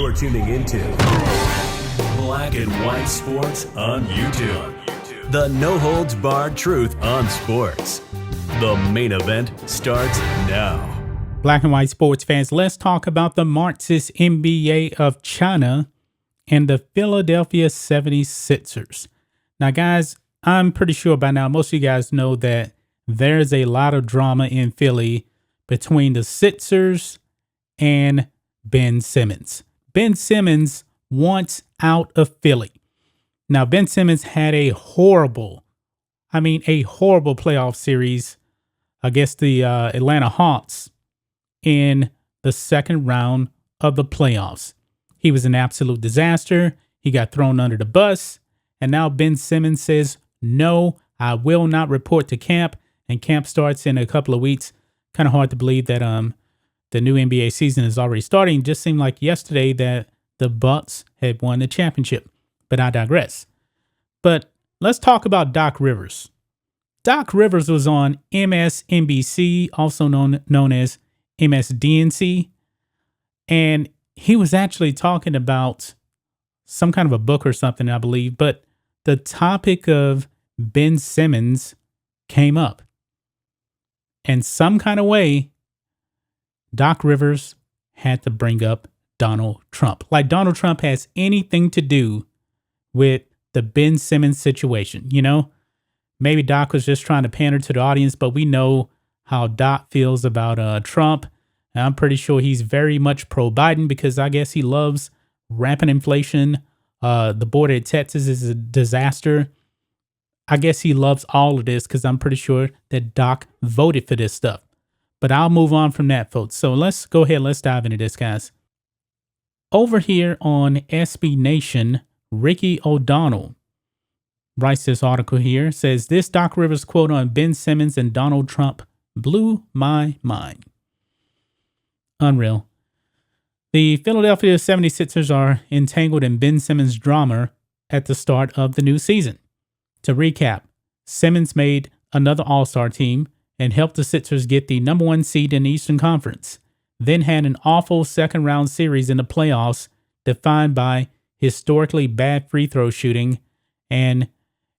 You're tuning into Black and White Sports on YouTube. The no-holds-barred truth on sports. The main event starts now. Black and White Sports fans, let's talk about the Marxist NBA of China and the Philadelphia 76ers. Now, guys, I'm pretty sure by now most of you guys know that there's a lot of drama in Philly between the Sixers and Ben Simmons. Ben Simmons wants out of Philly. Now, Ben Simmons had a horrible playoff series against the Atlanta Hawks in the second round of the playoffs. He was an absolute disaster. He got thrown under the bus. And now Ben Simmons says, no, I will not report to camp. And camp starts in a couple of weeks. Kind of hard to believe that the new NBA season is already starting. It just seemed like yesterday that the Bucks had won the championship. But I digress. But let's talk about Doc Rivers. Doc Rivers was on MSNBC, also known as MSDNC. And he was actually talking about some kind of a book or something, I believe. But the topic of Ben Simmons came up. And some kind of way, Doc Rivers had to bring up Donald Trump. Like Donald Trump has anything to do with the Ben Simmons situation, you know? Maybe Doc was just trying to pander to the audience, but we know how Doc feels about Trump. And I'm pretty sure he's very much pro-Biden because I guess he loves rampant inflation. The border of Texas is a disaster. I guess he loves all of this because I'm pretty sure that Doc voted for this stuff. But I'll move on from that, folks. So let's go ahead. Let's dive into this, guys. Over here on SB Nation, Ricky O'Donnell writes this article here. Says, this Doc Rivers quote on Ben Simmons and Donald Trump blew my mind. Unreal. The Philadelphia 76ers are entangled in Ben Simmons' drama at the start of the new season. To recap, Simmons made another All-Star team and helped the Sixers get the number one seed in the Eastern Conference, then had an awful second-round series in the playoffs defined by historically bad free throw shooting and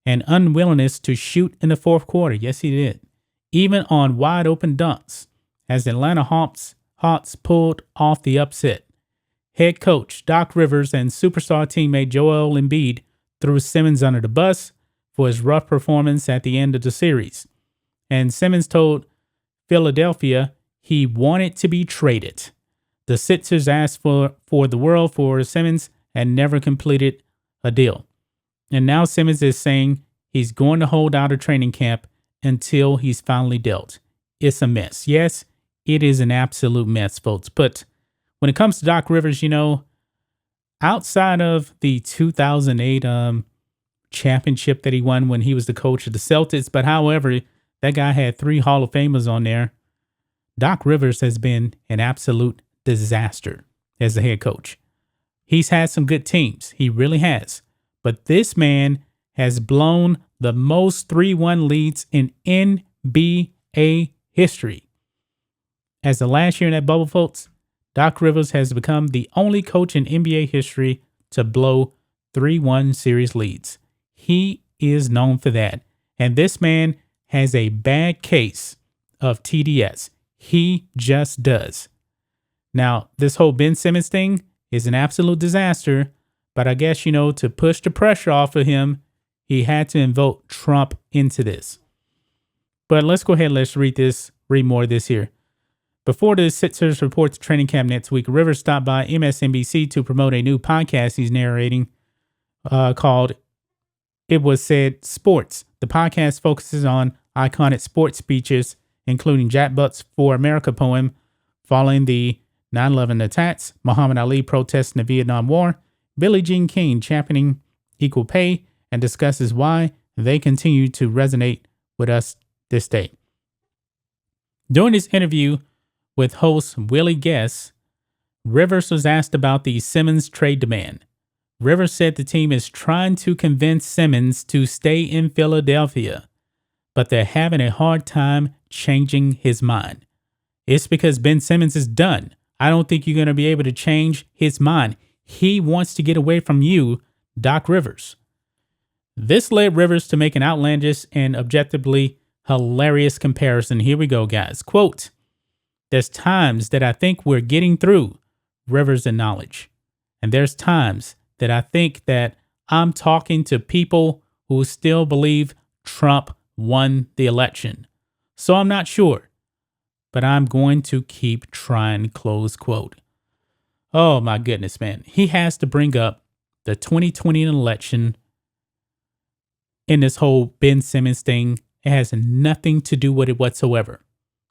an unwillingness to shoot in the fourth quarter. Yes, he did. Even on wide-open dunks, as the Atlanta Hawks pulled off the upset. Head coach Doc Rivers and superstar teammate Joel Embiid threw Simmons under the bus for his rough performance at the end of the series. And Simmons told Philadelphia he wanted to be traded. The Sixers asked for the world for Simmons and never completed a deal. And now Simmons is saying he's going to hold out a training camp until he's finally dealt. It's a mess. Yes, it is an absolute mess, folks. But when it comes to Doc Rivers, you know, outside of the 2008 championship that he won when he was the coach of the Celtics, but however, that guy had 3 Hall of Famers on there. Doc Rivers has been an absolute disaster as a head coach. He's had some good teams. He really has. But this man has blown the most 3-1 leads in NBA history. As the last year in that bubble, folks, Doc Rivers has become the only coach in NBA history to blow 3-1 series leads. He is known for that. And this man has a bad case of TDS. He just does. Now, this whole Ben Simmons thing is an absolute disaster. But I guess, you know, to push the pressure off of him, he had to invoke Trump into this. But let's go ahead and let's read more of this here. Before the Sixers report to training camp next week, Rivers stopped by MSNBC to promote a new podcast he's narrating called It Was Said Sports. The podcast focuses on iconic sports speeches, including Jack Buck's For America poem following the 9/11 attacks, Muhammad Ali protesting the Vietnam War, Billie Jean King championing equal pay, and discusses why they continue to resonate with us this day. During this interview with host Willie Guest, Rivers was asked about the Simmons trade demand. Rivers said the team is trying to convince Simmons to stay in Philadelphia, but they're having a hard time changing his mind. It's because Ben Simmons is done. I don't think you're going to be able to change his mind. he wants to get away from you, Doc Rivers. This led Rivers to make an outlandish and objectively hilarious comparison. Here we go, guys. Quote, "There's times that I think we're getting through," Rivers acknowledged. "And there's times that I think that I'm talking to people who still believe Trump won the election. So I'm not sure, but I'm going to keep trying," close quote. Oh my goodness, man. He has to bring up the 2020 election in this whole Ben Simmons thing. It has nothing to do with it whatsoever.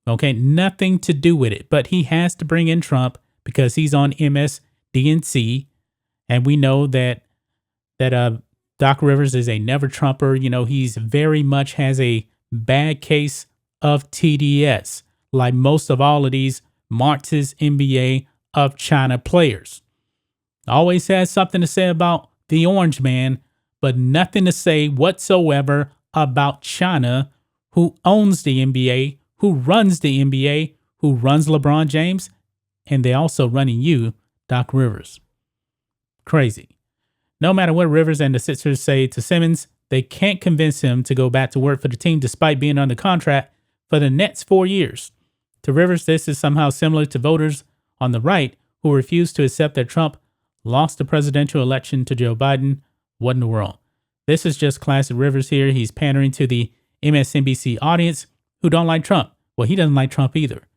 Okay, nothing to do with it. But he has to bring in Trump because he's on MSNBC, and we know that Doc Rivers is a never Trumper. You know, he's very much has a bad case of TDS, like most of all of these Marxist NBA of China players. Always has something to say about the Orange Man, but nothing to say whatsoever about China, who owns the NBA, who runs the NBA, who runs LeBron James, and they also running you, Doc Rivers. Crazy. No matter what Rivers and the Sixers say to Simmons, they can't convince him to go back to work for the team despite being under contract for the next 4 years. To Rivers, this is somehow similar to voters on the right who refused to accept that Trump lost the presidential election to Joe Biden. What in the world? This is just classic Rivers here. He's pandering to the MSNBC audience who don't like Trump. Well, he doesn't like Trump either.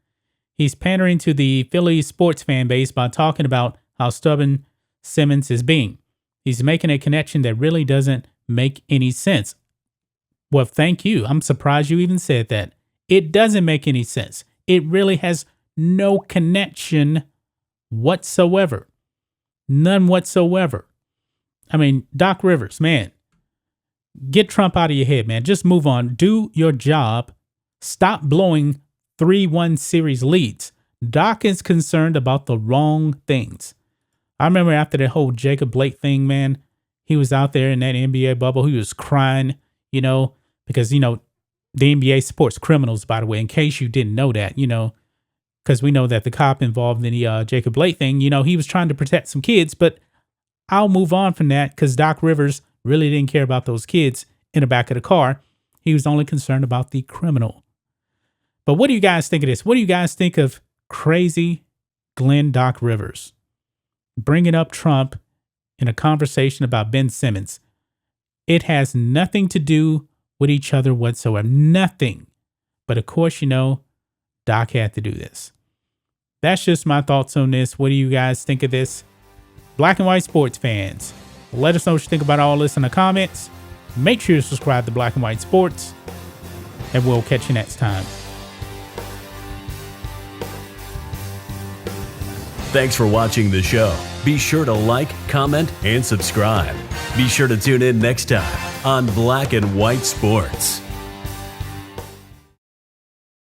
He's pandering to the Philly sports fan base by talking about how stubborn Simmons is being. He's making a connection that really doesn't make any sense. Well, thank you. I'm surprised you even said that. It doesn't make any sense. It really has no connection whatsoever. None whatsoever. I mean, Doc Rivers, man, get Trump out of your head, man. Just move on. Do your job. Stop blowing 3-1 series leads. Doc is concerned about the wrong things. I remember after the whole Jacob Blake thing, man, he was out there in that NBA bubble. He was crying, you know, because, you know, the NBA supports criminals, by the way, in case you didn't know that, you know, because we know that the cop involved in the Jacob Blake thing, you know, he was trying to protect some kids, but I'll move on from that because Doc Rivers really didn't care about those kids in the back of the car. He was only concerned about the criminal. But what do you guys think of this? What do you guys think of crazy Glenn Doc Rivers bringing up Trump in a conversation about Ben Simmons? It has nothing to do with each other whatsoever. Nothing. But of course, you know, Doc had to do this. That's just my thoughts on this. What do you guys think of this? Black and white sports fans, let us know what you think about all this in the comments. Make sure to subscribe to Black and White Sports, and we'll catch you next time. Thanks for watching the show. Be sure to like, comment, and subscribe. Be sure to tune in next time on Black and White Sports.